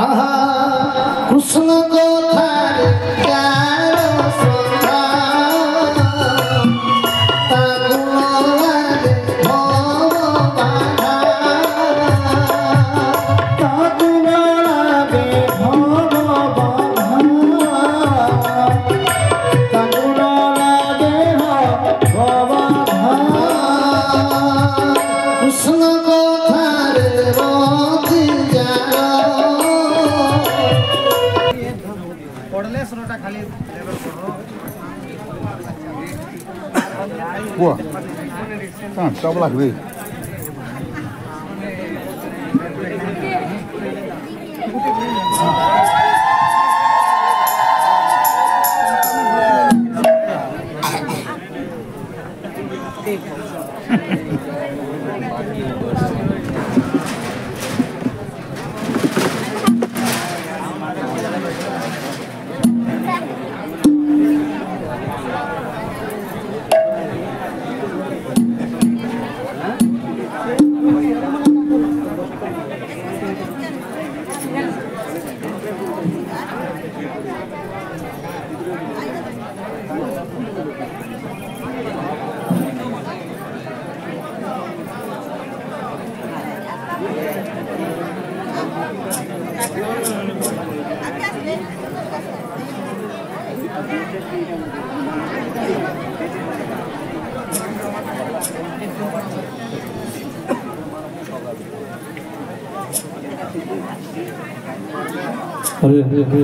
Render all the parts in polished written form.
आहा कृष्ण कथार प्यार सुना तागुणारे भवबाधा तागुणारे भवबाधा तागुणारे भवबाधा कृष्ण कथारे रति जाओ पढ़ले सुनटा खाली लेवल करो Wah, kan coba lagi. Hare Hare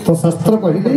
तो शास्त्र कहले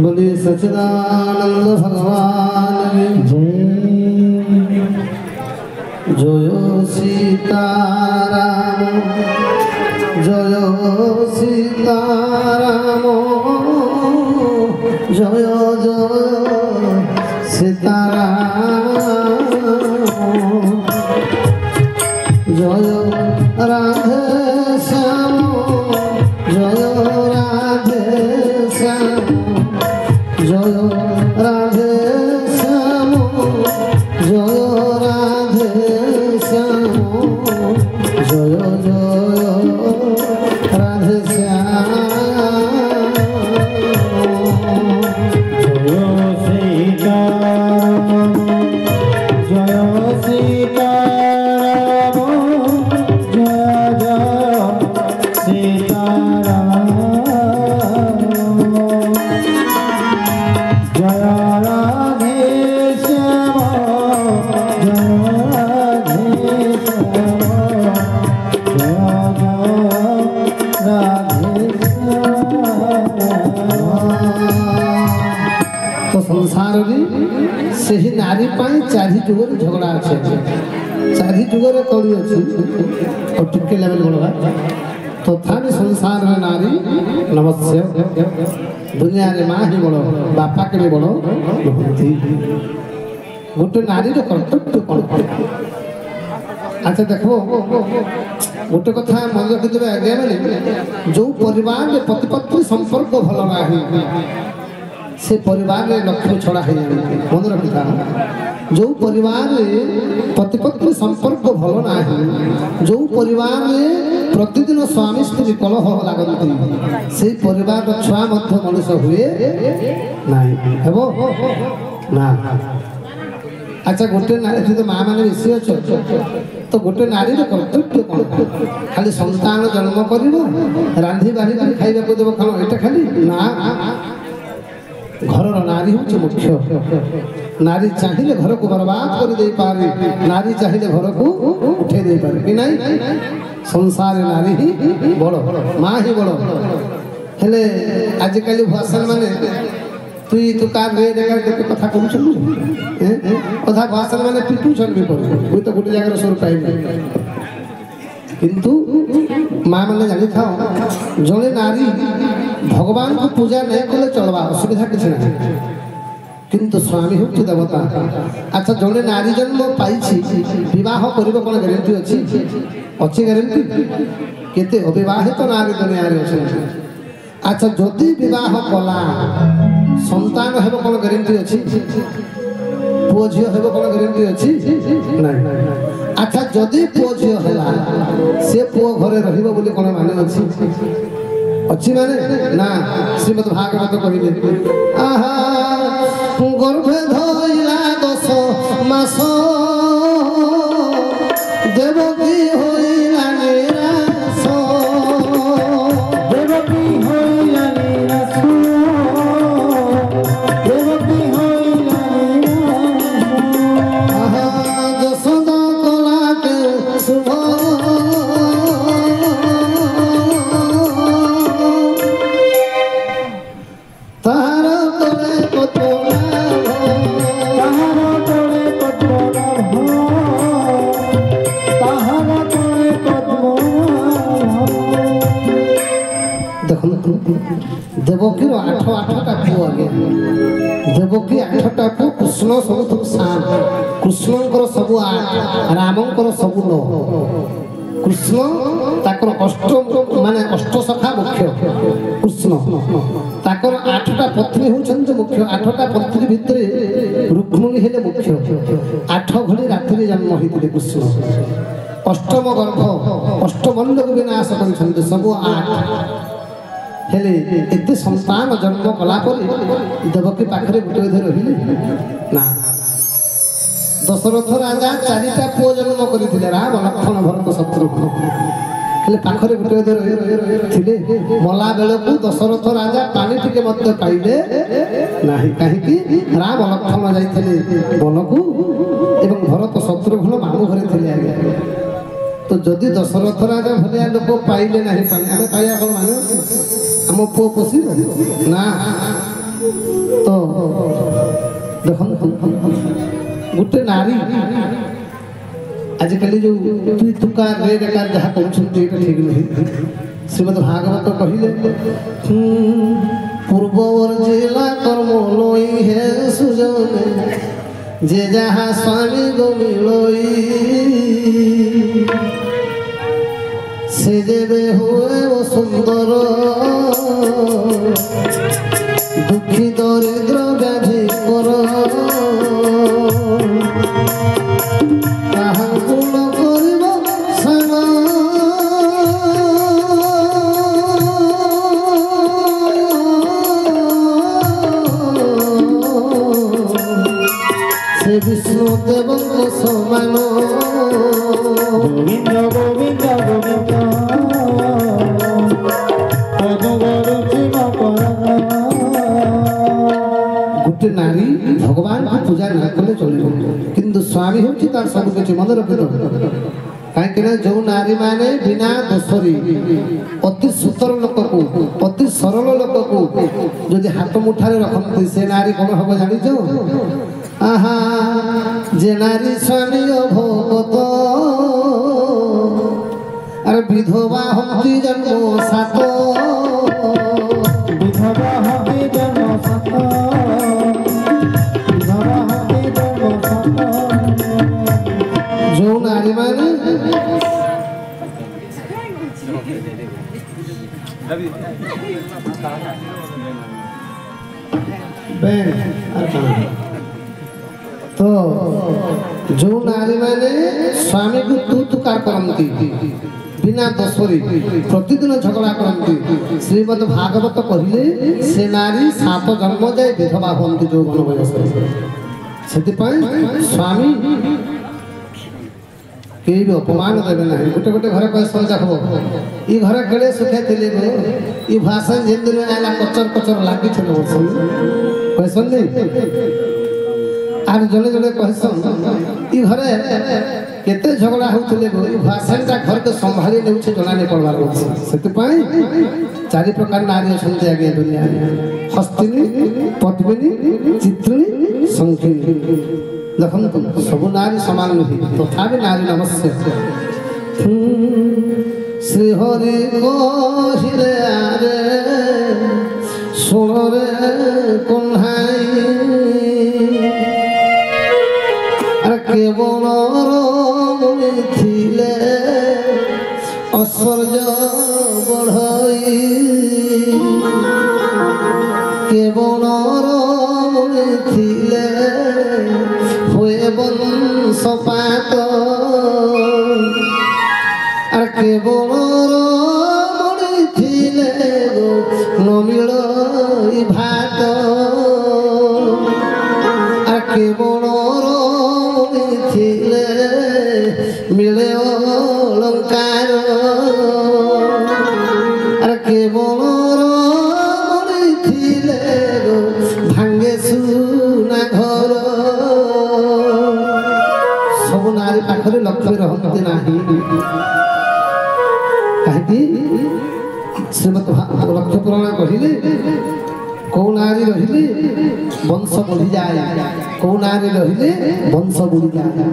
बोले सच्चिदानंद भगवान जय सीताराम जय सीताराम जय जय सीताराम जय राधे श्याम जय राधे श्याम जय राधे श्याम जय राधे श्याम जय जय राधे श्याम जय सीताराम जय सीताराम जय जय सीताराम जय राधे श्याम जय राधे श्याम जय जय राधे श्याम। तो संसार से ही नारी पाई चारि जुगर झगड़ा अच्छे चारि जुगर कौड़ी अच्छी और टिके लेवल बोलवा तो थाने संसार में नारी नमस्य दुनिया रे माँ ही बड़ो बापा के भी बड़ो गोटे नारी कर्तव्य कौन अच्छा देखो गोटे कथा मन रखिदेवे आज्ञा बेले जो परिवार पति पत्नी संपर्क भल ना से परिवार में लक्ष्मी छड़ा है मन रखा जो परिवार में पति पत्नी संपर्क भल ना जो परिवार में प्रतिदिन स्वामी स्त्री कलह लगती से परिवार छुआ मनुष्य हुए ना अच्छा गोटे नारी तो माँ मैंने बेसी अच्छे तो गोटे नारी कर्तव्य कौन खाली संतान जन्म कर रांधि बाढ़ी कर खाइबा को देव कौन ये खाली ना घर नारी हूँ मुख्य नारी चाहिए घर को बर्बाद कर दे पारे नारी चाहिए घर को उठे दे पारे कि नहीं संसार नारी ही बड़ माँ ही बड़ हेले आजिकल भाषण माने तू कार रे जगह केते कथा कहू कथा भाषण माने पिटू छन भी पड़े तो गोटे जगह स्वर पाइबे किंतु माँ मैंने जानी था जड़े नारी भगवान को पूजा नहीं कले चलवा असुविधा किसी ना किंतु स्वामी हूँ देवता अच्छा जड़े नारी जन्म पाई विवाह कर कौन ग्यारंटी अच्छी अच्छी ग्यारंटी केते अविवाहित नारी दुनिया अच्छे अच्छा जदि विवाह कला संतान हेब कौन ग्यारंटी अच्छी पुओ झील हेब कौन ग्यारंटी अच्छी ना अच्छा जदि पुओ झील है से पुओ घरे रहिबो बोली कौन माने अच्छी माने ना श्रीमद् भागवत कहिबे आहा गर्भे धइला 10 मास देवकी होइला निराश देवकी होइला निराश देवकी होइला निराश आहा जसोदा कला के शुभ देवकी 8टा पुओ आगे देवकी 8टा पुओ कृष्ण सब सात कृष्ण सब 8 रामंकर सब 9 कृष्ण ताकर अष्ट माने अष्ट सखा मुख्य कृष्ण ताकर 8टा पत्नी होचंत मुख्य 8टा पत्नी भितरे रुक्मिणी हेले मुख्य 8 घड़ी रात्रि जन्म होइते कृष्ण अष्टम गर्भ अष्टमंड को विनाश कर सब 8 हेले एते संतान जन्म कला देवकी पाखरे गोटे धर रहिले ना दशरथ राजा 4टा पुओ जन्म करथिले राम लक्ष्मण भरत शत्रुघ्न हेले पाखरे गोटे धर थिले मला बेलकु दशरथ राजा पानी टिके मध्य पाइले नाही काहे कि राम लक्ष्मण जाइथिले वनकु एवं भरत शत्रुघ्न मामू घरे थिले आगे तो जदि दशरथ राजा भलिया लोक पाइले नाही पानी आमे पाइया कोन माने हम पुओ पोसी ना तो देखम गोटे नारी आजिकल जो तुई तुकार रे रेकार जहाँ कहते ठीक नहीं श्रीमद् भागवत कहले पूर्वर जिला कर्म लोई है सुजन जे जहाँ स्वामी गो मिलोई से जेबे हुए वो सुंदर दुखी दरिद्र व्याधि पर काहाकु न करिब संग से विष्णु देवଙ୍କ समान गोविंद गोविंद गोविंद गोटे नारी भगवान को पूजा न कले चलिबो किंतु स्वामी होछि तार सब किछि मन रखितो कहीं जो नारी माने बिना दोषरी अति सुतर लोक को अति सरल लोक को जदि हाथ मुठारे रखते से नारी कौन हम जान आहा जे नारी स्वामी भगवत अरे विधवा हंती जन्म सात विधवा हंती जन्म सात विधवा हंती जन्म सात जो नारी माने तो जो नारी मैंने स्वामी को तू तुकार करती बिना दोषरी प्रतिदिन झगड़ा करती श्रीमद भागवत कहले से नारी 7 जन्म जाए विधवा हमें जो गण बयस से स्वामी कई भी अपमान देवे ना गोटे गोटे घर कह देखो ये घर केड़े सुखे थे ये भाषण जेन दिन आला कचर कचर लगी कहसन नहीं आर जड़े जड़े कहसन ये घरे केते झगड़ा होते भाषण घर के संभाली ने जना नहीं पड़वार से 4 प्रकार नारी अच्छा आगे दुनिया हस्तिनी पद्मिनी चित्रिणी शंखिनी देखो सब नारी समान नुहे तथापि नारी नमस्य श्रीहरि कहिले आरे सुणरे कन्हाई अरे केवल रमणी थिले ऐश्वर्य बढ़ई केवल रमणी थिले हुए वंश पात আর কেবল রমণী থিলে গো নমিল ভাত আর কেবল রমণী থিলে মিলে অলঙ্কার আর কেবল রমণী থিলে গো ভাঙ্গে সুনা ঘর सब नारी पाखरे लक्ष्मी रहती नहीं कहीं श्रीमद लक्ष्य पुराण कहले कौ नारी रहिले वंश बढ़ी जाए कौ नारी रहिले वंश बुड़ी जाए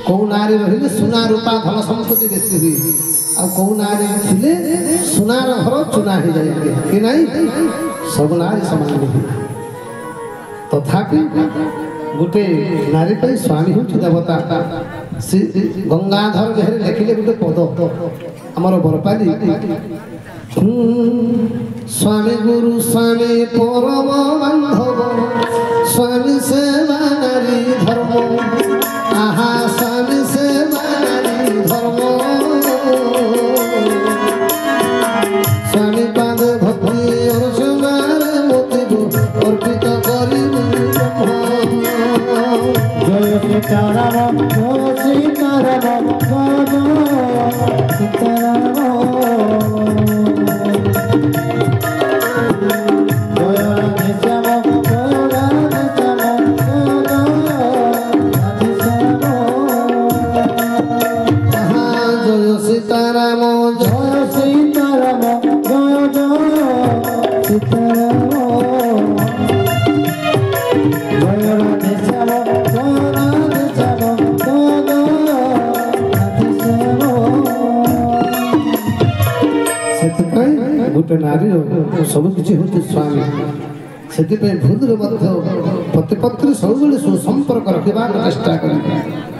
कौ नारी रहिले सुना रूपा धन संपत्ति बेसी हुए आ कौ नारी थिले सुनार घर चुना हो जाए कि नहीं सब नारी समान नहीं तथापि गोटे नारी पर स्वामी हूँ देवता श्री गंगाधर बेहरे लिखिले गोटे पद आमर बरपाली स्वामी गुरु स्वामी परम बांधव स्वामी सेवा नारी धर्म आहा स्वामी सेवा नारी धर्म स्वामी पाद भक्ति अर्चनार मोती अर्पित करी सीताराम सीताराम सीताराम जय सीताराम जय जय सीताराम जय राधे श्याम जय राधे श्याम जय जय गोटे नारी सब किसी होती स्वामी से भूल प्रतिपत्र सब सुसंपर्क रखा चेष्टा कर